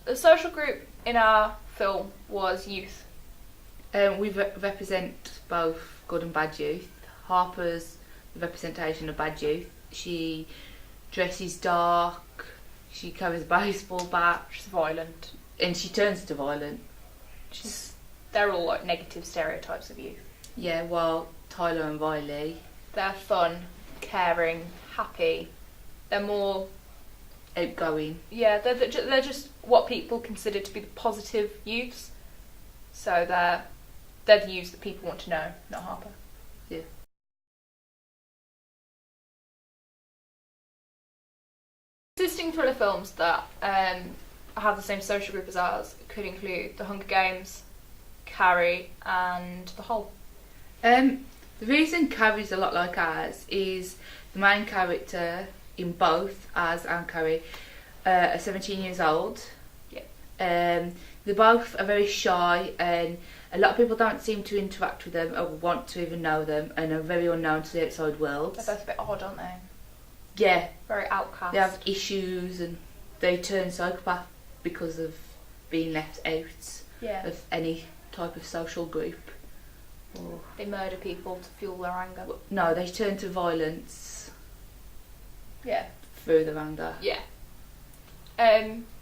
the social group in our film was youth. We represent both good and bad youth. Harper's the representation of bad youth. She dresses dark, she carries a baseball bat. She's violent. And she turns to violent. They're all like negative stereotypes of youth. Yeah, while Tyler and Riley... They're fun, caring, happy. They're more... outgoing. Yeah, they're just what people consider to be the positive youths. So they're the youths that people want to know, not Harper. Yeah. Existing thriller films that have the same social group as ours could include The Hunger Games, Carrie, and The Hole. The reason Carrie's a lot like ours is the main character in both ours and Carrie are 17 years old. Yeah. They both are very shy, and a lot of people don't seem to interact with them or want to even know them, and are very unknown to the outside world. They're both a bit odd, aren't they? Yeah. Very outcast. They have issues, and they turn psychopath because of being left out of any type of social group. Or they murder people to fuel their anger. No, they turn to violence. Yeah. Through their anger. Yeah.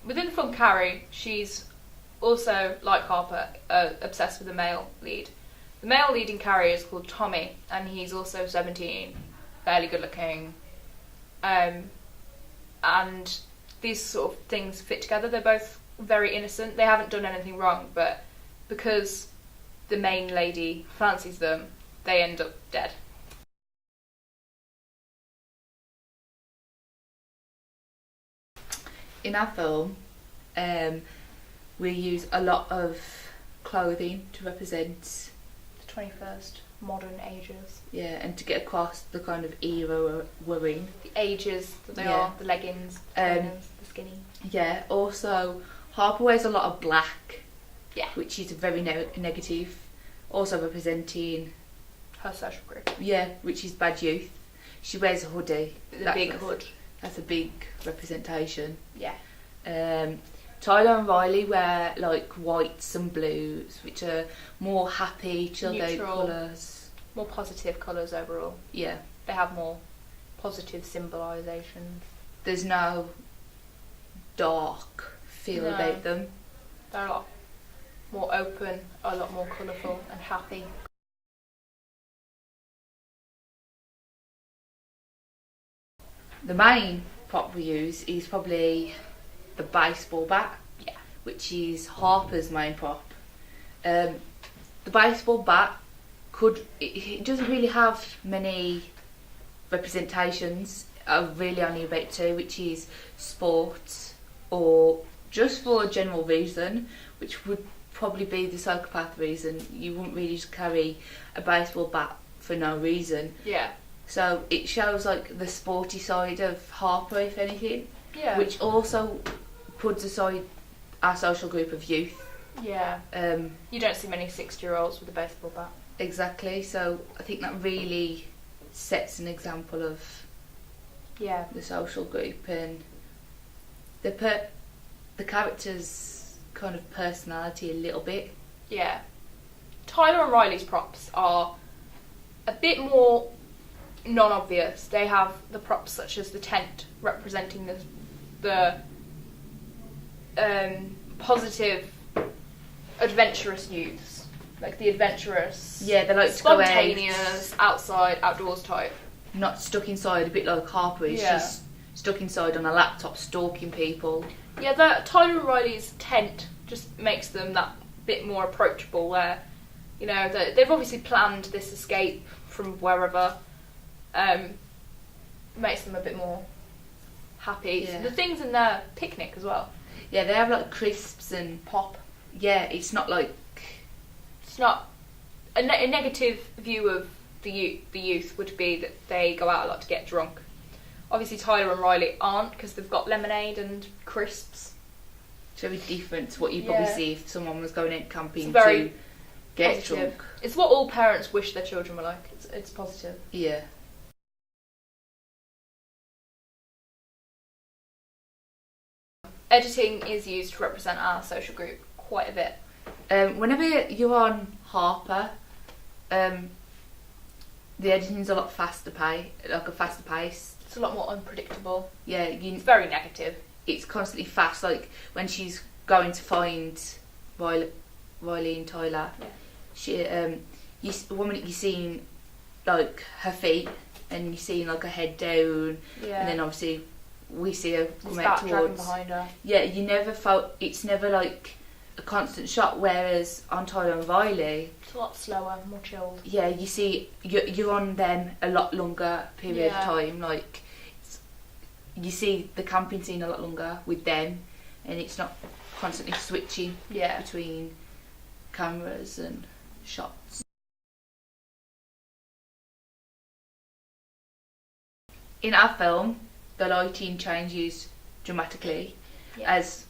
Within the film Carrie, she's also, like Harper, obsessed with the male lead. The male lead in Carrie is called Tommy, and he's also 17, fairly good looking. And these sort of things fit together. They're both very innocent. They haven't done anything wrong, but because the main lady fancies them, they end up dead. In our film, we use a lot of clothing to represent the 21st modern ages. Yeah, and to get across the kind of era we're in. The ages that they are, the leggings, the trainers, the skinny. Yeah, also Harper wears a lot of black. Yeah. Which is very negative. Also representing her social group. Yeah, which is bad youth. She wears a hoodie. The big hood. That's a big representation. Yeah. Tyler and Riley wear like whites and blues, which are more happy, chilled out colours. More positive colours overall. Yeah. They have more positive symbolisations. There's no dark feel about them. They're a lot more open, a lot more colourful and happy. The main prop we use is probably the baseball bat, which is Harper's main prop. The baseball bat it doesn't really have many representations. Really only about two, which is sports or just for a general reason, which would probably be the psychopath reason. You wouldn't really just carry a baseball bat for no reason. Yeah. So it shows like the sporty side of Harper, if anything. Yeah. Which also puts aside our social group of youth. Yeah. You don't see many 60-year-olds with a baseball bat. Exactly. So I think that really sets an example of the social group, and the character's kind of personality a little bit. Yeah. Tyler and Riley's props are a bit more non-obvious. They have the props such as the tent representing the positive, adventurous youths, like the adventurous, they like spontaneous, to go out, outside, outdoors type. Not stuck inside, a bit like Harper. She's stuck inside on a laptop stalking people. Yeah, Tyler and Riley's tent just makes them that bit more approachable. Where, you know, they've obviously planned this escape from wherever. Makes them a bit more happy. Yeah. The things in their picnic as well. Yeah, they have like crisps and pop. Yeah, it's not like... It's not... A negative view of the youth would be that they go out a lot to get drunk. Obviously Tyler and Riley aren't, because they've got lemonade and crisps. It's very different to what you'd probably see if someone was going out camping to get positive. Drunk. It's what all parents wish their children were like. It's positive. Yeah. editing is used to represent our social group quite a bit. Whenever you're on Harper, the editing's a lot faster pace. It's a lot more unpredictable. Yeah, It's very negative. it's constantly fast. Like when she's going to find Riley and Tyler, she one minute you're seeing like her feet, and you're seeing like her head down, and then obviously we see her come out towards behind her. Yeah, you never felt it's never like a constant shot. Whereas on Tyler and Riley, It's a lot slower, more chilled. yeah, you see you're on them a lot longer period of time. Like you see the camping scene a lot longer with them, and it's not constantly switching between cameras and shots. In our film, the lighting changes dramatically, as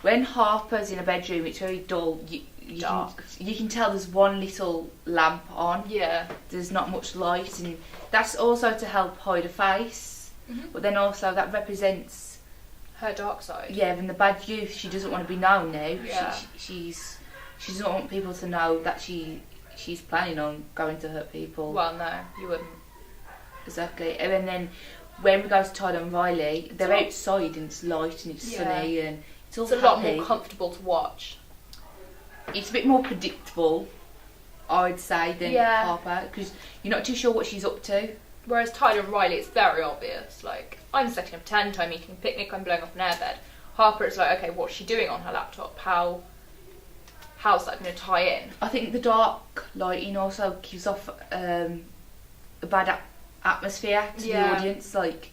when Harper's in a bedroom, it's very dull. You can tell there's one little lamp on. Yeah. There's not much light, and that's also to help hide her face. But then also that represents her dark side. Yeah, and the bad youth. She doesn't want to be known now. Yeah. She doesn't want people to know that she's planning on going to hurt people. Well, no, you wouldn't. Exactly. And then when we go to Tyler and Riley, they're outside and it's light and it's sunny and it's all a lot more comfortable to watch. It's a bit more predictable, I'd say, than Harper, because you're not too sure what she's up to. Whereas Tyler and Riley, it's very obvious. Like, I'm setting up a tent, I'm eating a picnic, I'm blowing off an airbed. Harper is like, okay, what's she doing on her laptop? How's that going to tie in? I think the dark lighting also gives off a bad atmosphere to the audience. Like,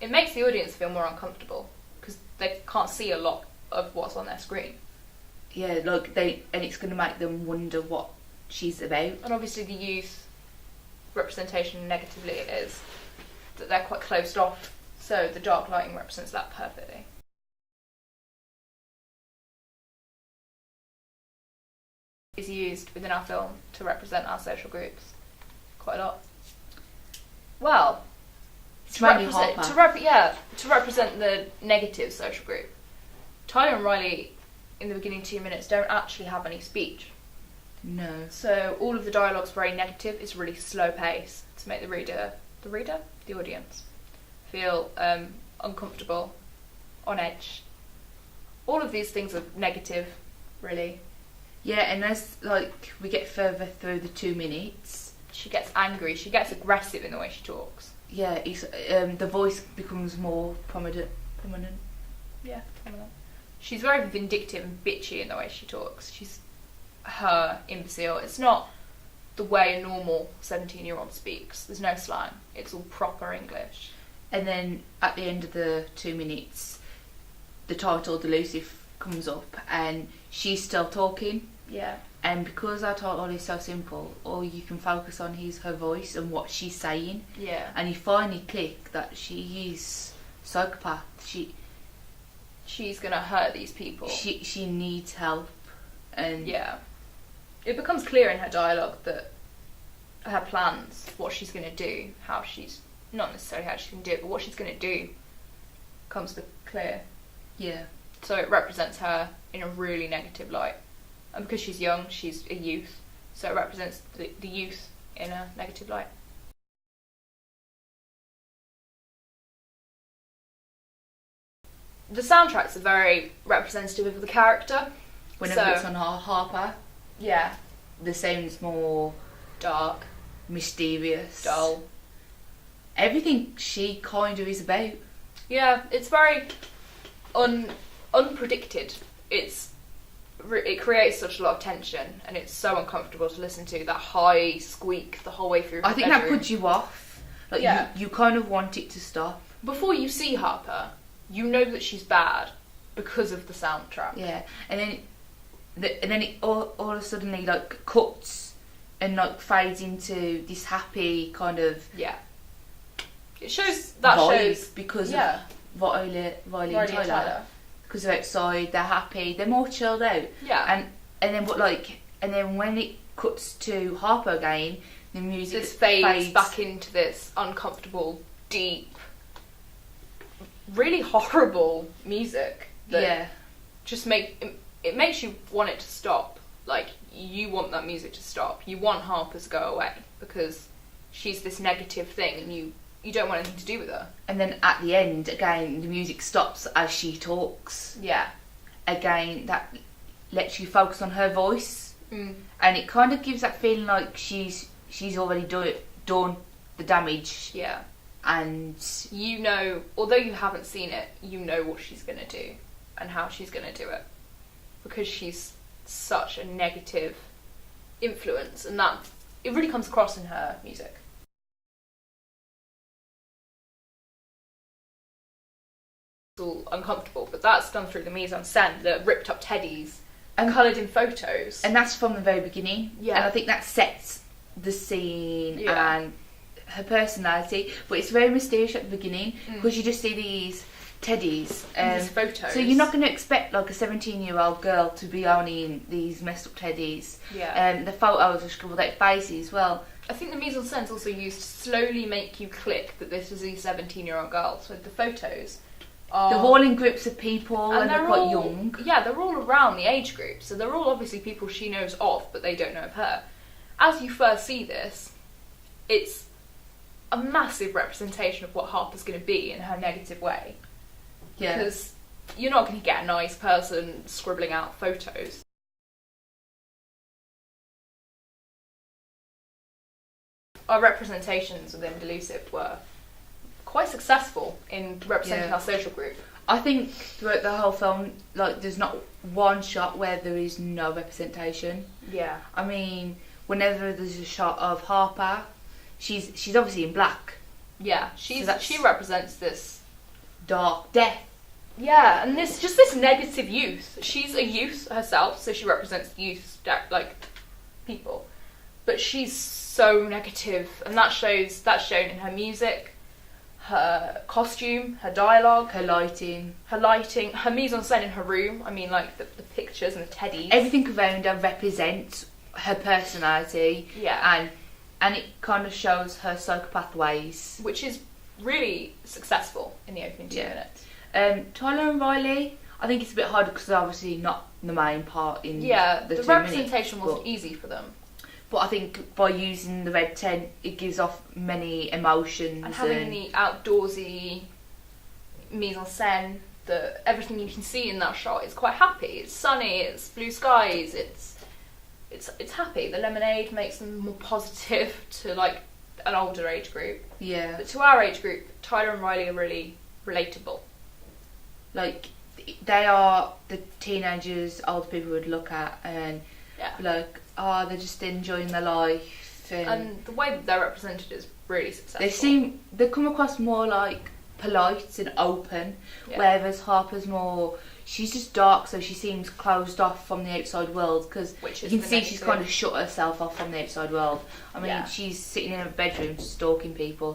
it makes the audience feel more uncomfortable because they can't see a lot of what's on their screen. Yeah, and it's going to make them wonder what she's about. And obviously the youth representation negatively is that they're quite closed off, so the dark lighting represents that perfectly. Is used within our film to represent our social groups quite a lot. Well, to represent the negative social group, Tyler and Riley in the beginning 2 minutes don't actually have any speech. No. So all of the dialogue's very negative. It's really slow pace to make the audience feel uncomfortable, on edge. All of these things are negative, really. Yeah, and as we get further through the 2 minutes, she gets angry. She gets aggressive in the way she talks. Yeah, it's the voice becomes more prominent. Yeah, prominent. She's very vindictive and bitchy in the way she talks. She's her imbecile. It's not the way a normal 17-year-old speaks. There's no slang. It's all proper English. And then at the end of the 2 minutes, the title Delusive comes up and she's still talking. Yeah. And because our title is so simple, all you can focus on is her voice and what she's saying. Yeah. And you finally click that she is psychopath. She's gonna hurt these people. She needs help. And yeah. It becomes clear in her dialogue that her plans, what she's gonna do, not necessarily how she's gonna do it, but what she's gonna do comes clear. Yeah. So it represents her in a really negative light. And because she's young, she's a youth, so it represents the youth in a negative light. The soundtracks are very representative of the character. Whenever it's on Harper, yeah, the sound's more dark, mysterious, dull. Everything she kind of is about. Yeah, it's very unpredicted. It creates such a lot of tension, and it's so uncomfortable to listen to. That high squeak the whole way through. I think that puts you off. You kind of want it to stop. Before you see Harper, you know that she's bad because of the soundtrack. Yeah, and then it all of a sudden cuts and fades into this happy kind of It shows that vibe shows because of Riley and Tyler. Because they're outside, they're happy, they're more chilled out. Yeah. And then when it cuts to Harper again, the music fades back into this uncomfortable, deep, really horrible music that Yeah. just it makes you want it to stop. Like, you want that music to stop. You want Harper to go away because she's this negative thing, and you don't want anything to do with her. And then at the end, again, the music stops as she talks. Yeah. Again, that lets you focus on her voice, Mm. and it kind of gives that feeling like she's already done the damage. Yeah. And You know, although you haven't seen it, you know what she's going to do and how she's going to do it, because she's such a negative influence, and that it really comes across in her music. It's all uncomfortable, but that's done through the mise en scène, the ripped up teddies and coloured in photos. and that's from the very beginning. Yeah. And I think that sets the scene Yeah. and her personality. But it's very mysterious at the beginning because you just see these teddies. These photos. So you're not going to expect like a 17-year-old girl to be owning these messed up teddies. Yeah. The photos are scribbled out faces as well. I think the mise en scène is also used to slowly make you click that this is a 17-year-old girl. So the photos are... They're all in groups of people and they're quite all, young. Yeah, they're all around the age group. So they're all obviously people she knows of, but they don't know of her. As you first see this, it's a massive representation of what Harper's going to be in her negative way. Yeah. Because you're not going to get a nice person scribbling out photos. Our representations within Delusive were quite successful in representing our social group. I think throughout the whole film, like, there's not one shot where there is no representation. Yeah. I mean, whenever there's a shot of Harper, she's obviously in black. Yeah, she represents this. Dark death. Yeah, and this negative youth. She's a youth herself, so she represents youth, like, people. But she's so negative, and that's shown in her music, her costume, her dialogue, Her lighting. her lighting, her mise en scène in her room. I mean, like, the pictures and the teddies. Everything around her represents her personality. Yeah. And it kind of shows her psychopath ways. Which is really successful in the opening 2 minutes. Tyler and Riley, I think it's a bit harder because they're obviously not the main part in the 2 minutes. Representation wasn't easy for them. But I think by using the red tent, it gives off many emotions. And having the outdoorsy mise en scène, everything you can see in that shot is quite happy. It's sunny, it's blue skies, it's happy. The lemonade makes them more positive to, like, an older age group. Yeah. But to our age group, Tyler and Riley are really relatable. Like, they are the teenagers older people would look at and be like, oh, they're just enjoying their life. And the way that they're represented is really successful. They come across more like polite and open, whereas Harper's more, she's just dark, so she seems closed off from the outside world, because you can see she's kind of shut herself off from the outside world. I mean, she's sitting in her bedroom stalking people.